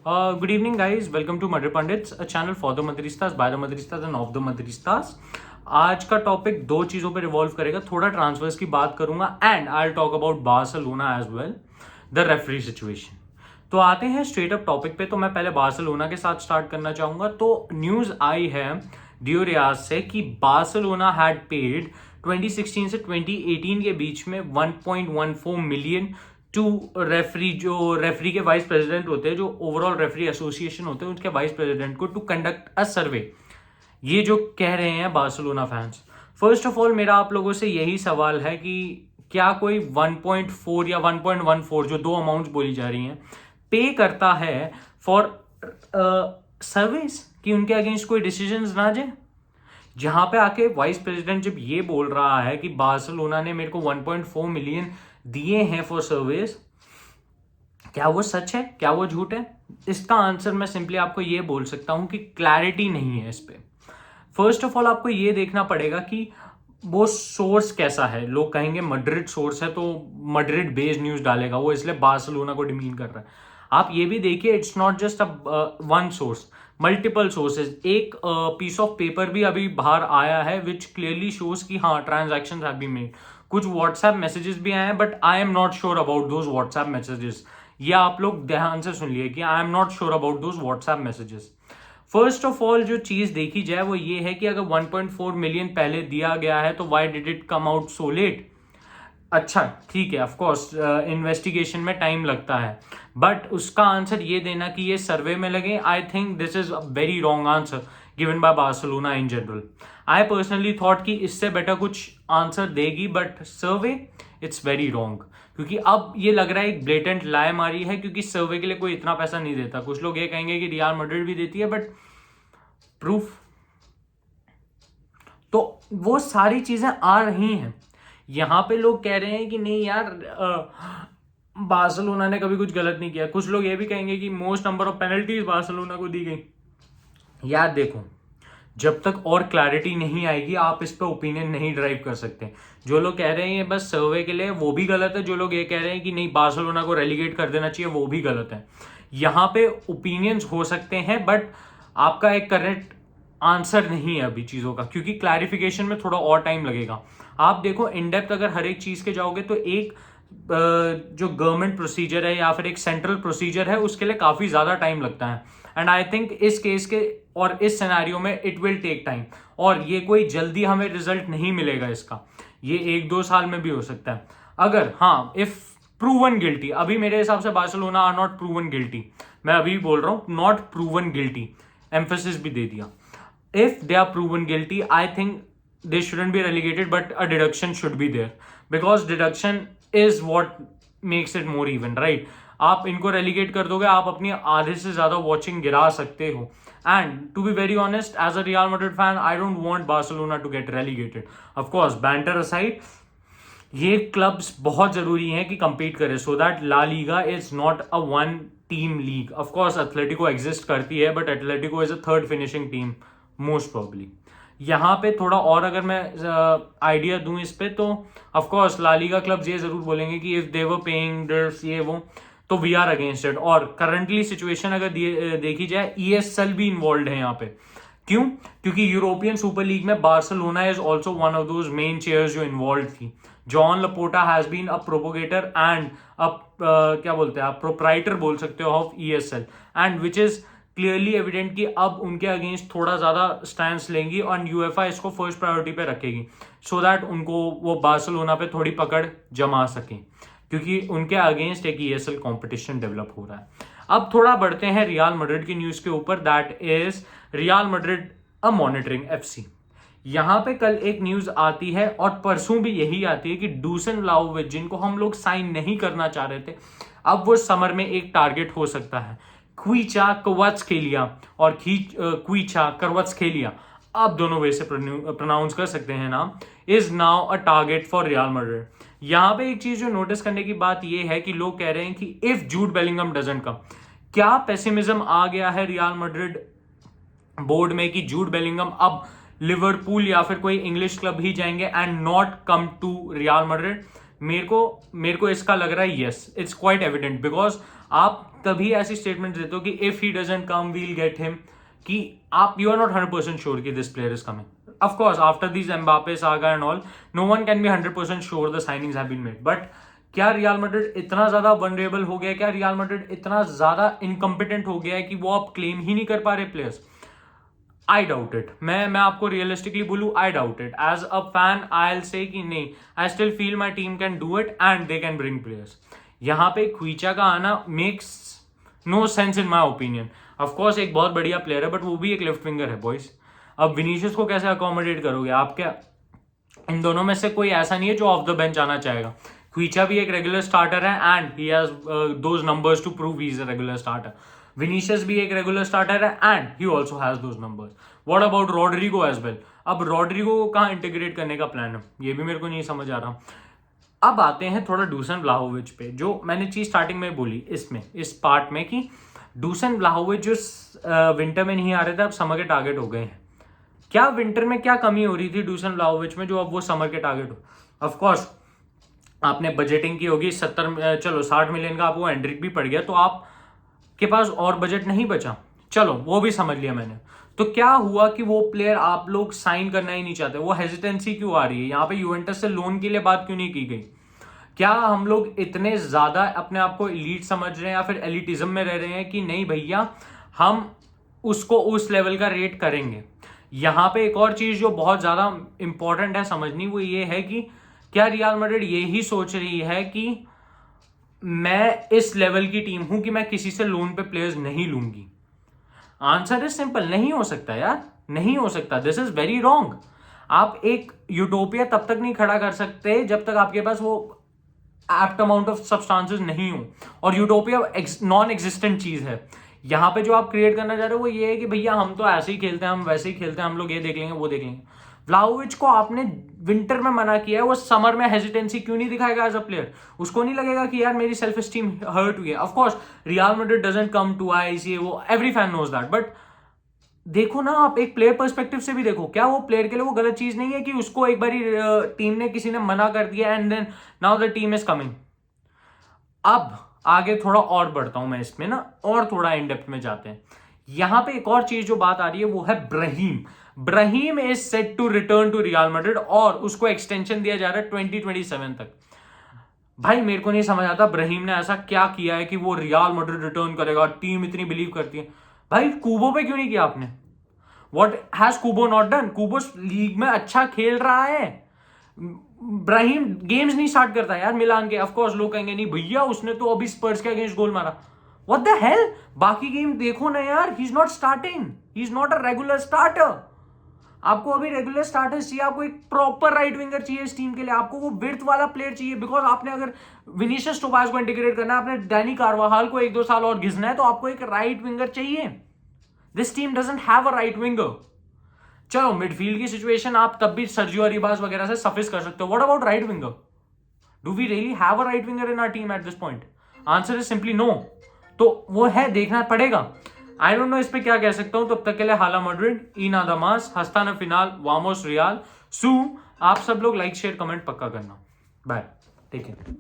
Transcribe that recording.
Good evening, guys. Welcome to Madrid Pundits, a channel for the Madridistas, by the Madridistas and of the Madridistas. आज का topic दो चीजों पे revolve करेगा. थोड़ा ट्रांसफर्स की बात करूंगा and I will talk about Barcelona as well, the referee situation. तो आते हैं स्ट्रेट अप टॉपिक पे. तो मैं पहले बार्सिलोना के साथ स्टार्ट करना चाहूंगा. तो न्यूज आई है डियो रियाज से कि बार्सिलोना हैड पेड 2016 से 2018 के बीच में 1.14 मिलियन टू रेफरी. जो रेफरी के वाइस प्रेसिडेंट होते हैं, जो ओवरऑल रेफरी एसोसिएशन होते हैं, उनके वाइस प्रेसिडेंट को टू कंडक्ट अ सर्वे. ये जो कह रहे हैं Barcelona fans. First of all मेरा आप लोगों से यही सवाल है कि क्या कोई 1.4 या 1.14 जो दो अमाउंट्स बोली जा रही हैं पे करता है फॉर सर्विस कि उनके अगेंस्ट कोई डिसीजंस ना जाए. जहां पे आके वाइस प्रेसिडेंट जब ये बोल रहा है कि बार्सिलोना ने मेरे को 1.4 मिलियन दिए हैं फॉर सर्विस, क्या वो सच है, क्या वो झूठ है? इसका आंसर मैं सिंपली आपको ये बोल सकता हूं कि क्लैरिटी नहीं है इस पे. फर्स्ट ऑफ ऑल आपको ये देखना पड़ेगा कि वो सोर्स कैसा है. लोग कहेंगे मड्रिड सोर्स है तो मड्रिड बेस्ड न्यूज डालेगा वो, इसलिए बार्सिलोना को डिमीन कर रहा है. आप ये भी देखिए, it's not just one source, multiple sources. एक पीस ऑफ पेपर भी अभी बाहर आया है विच क्लियरली शोज कि हाँ ट्रांजैक्शंस हैव बीन मेड. कुछ व्हाट्सएप मैसेजेस भी आए हैं but I am not sure about those WhatsApp messages. ये आप लोग ध्यान से सुन लिए कि I am not sure about those WhatsApp messages. First of all जो चीज देखी जाए वो ये है कि अगर 1.4 मिलियन पहले दिया गया है तो why did it come out so let. अच्छा ठीक है, ऑफ कोर्स इन्वेस्टिगेशन में टाइम लगता है, बट उसका आंसर ये देना कि ये सर्वे में लगे, I think this is a very wrong answer given by Barcelona in general. I personally thought कि इससे बेटर कुछ आंसर देगी, but survey it's very wrong. क्योंकि अब ये लग रहा है एक ब्लेटेंट लाई मारी है, क्योंकि सर्वे के लिए कोई इतना पैसा नहीं देता. कुछ लोग ये कहेंगे कि रियल मैड्रिड भी देती है, बट प्रूफ. तो वो सारी चीजें आ रही हैं. यहां पे लोग कह रहे हैं कि नहीं यार बार्सिलोना ने कभी कुछ गलत नहीं किया. कुछ लोग ये भी कहेंगे कि most number of penalties Barcelona को दी गई. यार देखो, जब तक और क्लैरिटी नहीं आएगी आप इस पे ओपिनियन नहीं ड्राइव कर सकते. जो लोग कह रहे हैं बस सर्वे के लिए, वो भी गलत है. जो लोग ये कह रहे हैं कि नहीं बार्सिलोना को रेलीगेट कर देना चाहिए, वो भी गलत है. यहां पे ओपिनियंस हो सकते हैं बट आपका एक करेक्ट आंसर नहीं है अभी चीजों का, क्योंकि क्लैरिफिकेशन में थोड़ा और टाइम लगेगा. आप देखो इन डेप्थ अगर हर एक चीज के जाओगे तो एक जो गवर्नमेंट प्रोसीजर है या फिर एक सेंट्रल प्रोसीजर है उसके लिए काफी ज्यादा टाइम लगता है. एंड आई थिंक इस केस के और इस सिनेरियो में इट विल टेक टाइम, और ये कोई जल्दी हमें रिजल्ट नहीं मिलेगा इसका. ये 1-2 साल में भी हो सकता है. अगर हाँ इफ प्रूवन गिल्टी, अभी मेरे हिसाब से Barcelona are not proven guilty. मैं अभी बोल रहा हूं नॉट प्रूवन गिल्टी, एम्फेसिस भी दे दिया. If they are proven guilty, I think they shouldn't be relegated, but a deduction should be there because deduction is what makes it more even, right? आप इनको relegate कर दोगे, आप अपनी आधे से ज्यादा watching गिरा सकते हो. And to be very honest, as a Real Madrid fan, I don't want Barcelona to get relegated. Of course, banter aside, ये क्लब्स बहुत जरूरी हैं कि compete करें so that La Liga is not a one team league. Of course, Atletico exist करती है, but Atletico is a third finishing team. Most probably. यहाँ पे थोड़ा और अगर मैं आइडिया दूं इस पे, तो ऑफकोर्स ला लीगा क्लब्स ये जरूर बोलेंगे कि if they were paying this ये वो, तो वी आर अगेंस्ट इट. और करंटली सिचुएशन अगर देखी जाए, ईएसएल भी इन्वॉल्व है यहाँ पे. क्यों? क्योंकि यूरोपियन सुपर लीग में Barcelona is also one of those main chairs जो इन्वॉल्व थी. John Laporta has been a propagator and क्या बोलते हैं आप, प्रोप्राइटर बोल सकते हो of ESL, and which is clearly evident कि अब उनके अगेंस्ट थोड़ा ज्यादा स्टैंड लेंगी और यूएफए इसको फर्स्ट प्रायोरिटी पे रखेगी सो दैट उनको वो बार्सिलोना पे थोड़ी पकड़ जमा सके, क्योंकि उनके अगेंस्ट एक ईएसएल कंपटीशन डेवलप हो रहा है. अब थोड़ा बढ़ते हैं रियल मैड्रिड की न्यूज के ऊपर, that is real Madrid a monitoring FC. यहां पे कल एक न्यूज आती है और परसों भी यही आती है कि डूसन व्लाहोविच, जिनको हम लोग साइन नहीं करना चाह रहे थे, अब वो समर में एक टारगेट हो सकता है. क्वीचा कवात्सखेलिया और क्वीचा करवात्सखेलिया, आप दोनों वे से प्रोनाउंस कर सकते हैं नाम, is now a target for real Madrid. यहां पे एक चीज जो नोटिस करने की बात यह है कि लोग कह रहे हैं कि if Jude Bellingham doesn't come, क्या पेसिमिज्म आ गया है रियल मैड्रिड बोर्ड में कि जूड बेलिंगम अब लिवरपूल या फिर कोई इंग्लिश क्लब ही जाएंगे and not come to Real Madrid. मेरे को इसका लग रहा है yes, it's quite evident, because आप तभी ऐसी स्टेटमेंट देते हो कि if he doesn't come we'll get him, कि आप यू आर नॉट 100% श्योर कि this player is coming. Of course, after these Mbappe saga and all, no one can be 100% sure the signings have been made. But क्या real Madrid इतना ज्यादा vulnerable हो गया, क्या real Madrid इतना ज्यादा incompetent हो गया है कि वो आप क्लेम ही नहीं कर पा रहे प्लेयर्स? I doubt it. मैं आपको रियलिस्टिकली बोलूं, I doubt it. As a fan I will say कि नहीं, I still feel my team can do it and they can bring players. यहाँ पे क्विचा का आना makes no sense in my opinion. Of course एक बहुत बढ़िया प्लेयर है, बट वो भी एक लेफ्ट विंगर है बॉयज. अब विनीशियस को कैसे अकोमोडेट करोगे आप? क्या इन दोनों में से कोई ऐसा नहीं है जो ऑफ द बेंच आना चाहेगा? क्विचा भी एक रेगुलर स्टार्टर है and he has those numbers to prove he is a regular starter. Vinicius भी एक रेगुलर स्टार्टर है and he also has those numbers. What about Rodrigo as well? अब Rodrigo को कहाँ इंटीग्रेट करने का प्लान है, ये भी मेरे को नहीं समझ आ रहा. अब आते हैं थोड़ा डूसन व्लाहोविच पे, जो मैंने चीज स्टार्टिंग में बोली इसमें, इस पार्ट में, कि डूसन व्लाहोविच जो विंटर में नहीं आ रहे थे अब समर के टारगेट हो गए हैं. क्या विंटर में क्या कमी हो रही थी डूसन व्लाहोविच में जो अब वो समर के टारगेट हो? ऑफ कोर्स आपने बजटिंग की होगी 60 मिलियन का, आपको एंड्रिक भी पड़ गया, तो आपके पास और बजट नहीं बचा. चलो वो भी समझ लिया मैंने. तो क्या हुआ कि वो प्लेयर आप लोग साइन करना ही नहीं चाहते? वो हेजिटेंसी क्यों आ रही है? यहाँ पे यूवेंटस से लोन के लिए बात क्यों नहीं की गई? क्या हम लोग इतने ज्यादा अपने आप को एलीट समझ रहे हैं या फिर एलिटिज्म में रह रहे हैं कि नहीं भैया हम उसको उस लेवल का रेट करेंगे? यहाँ पे एक और चीज जो बहुत ज्यादा इंपॉर्टेंट है समझनी, वो ये है कि क्या रियल मैड्रिड ये ही सोच रही है कि मैं इस लेवल की टीम हूं कि मैं किसी से लोन पे प्लेयर्स नहीं लूंगी? आंसर इज सिंपल, नहीं हो सकता यार, नहीं हो सकता. This is very wrong. आप एक यूटोपिया तब तक नहीं खड़ा कर सकते जब तक आपके पास वो एप्ट अमाउंट ऑफ सब्सटेंसेस नहीं हो, और यूटोपिया नॉन एग्जिस्टेंट चीज है. यहाँ पे जो आप क्रिएट करना चाह रहे हो वो ये है कि भैया हम तो ऐसे ही खेलते हैं, हम वैसे ही खेलते हैं, हम लोग ये देख लेंगे वो देख लेंगे. व्लाहोविच को आपने विंटर में मना किया है, वो समर में हेजिटेंसी क्यों नहीं दिखाएगा एज अ प्लेयर? उसको नहीं लगेगा कि यार मेरी सेल्फ एस्टीम हर्ट हुई है? Of course Real Madrid doesn't come to ICA, वो every fan knows that, but देखो ना आप एक प्लेयर पर्सपेक्टिव से भी देखो. क्या वो प्लेयर के लिए वो गलत चीज नहीं है कि उसको एक बारी टीम ने किसी ने मना कर दिया and then now the team is coming? अब आगे थोड़ा और बढ़ता हूं मैं इसमें ना, और थोड़ा इन डेप्थ में जाते हैं. यहां पे एक और चीज जो बात आ रही है वो है Brahim. Brahim is set to return to Real Madrid और उसको एक्सटेंशन दिया जा रहा है 2027 तक. भाई मेरे को नहीं समझ आता ब्राहीम ने ऐसा क्या किया है कि वो रियल मैड्रिड रिटर्न करेगा, टीम इतनी बिलीव करती है. भाई कूबो पे क्यों नहीं किया आपने? What has कूबो not done? कूबो league में अच्छा खेल रहा है. ब्राहीम गेम्स नहीं स्टार्ट करता यार मिलान के. ऑफ कोर्स लोग कहेंगे नहीं भैया उसने तो अभी स्पर्स के अगेंस्ट गोल मारा. व्हाट द हेल, बाकी गेम देखो ना यार. He is not starting, he is not a regular starter. आपको अभी रेगुलर स्टार्टर चाहिए, आपको एक प्रॉपर राइट विंगर चाहिए इस टीम के लिए, आपको वो विड्थ वाला प्लेयर चाहिए. बिकॉज आपने अगर विनीशियस टोबास को इंटीग्रेट करना है, आपने डैनी कार्वाहाल को 1-2 साल और घिसना है, तो आपको एक राइट विंगर चाहिए. This team doesn't have a right winger. चलो मिडफील्ड की सिचुएशन आप तब भी सर्जियो अरिबास वगैरह से सफिस कर सकते हो. What about right winger? Do we really have a right winger in our team at this point? Answer is simply no. तो वो है, देखना पड़ेगा. आई डोंट नो इस पे क्या कह सकता हूं. तब तक के लिए हाला मैड्रिड, इन आदामास, हस्ता न फिनाल, वामोस रियाल, सू. आप सब लोग लाइक शेयर कमेंट पक्का करना. Bye, take care.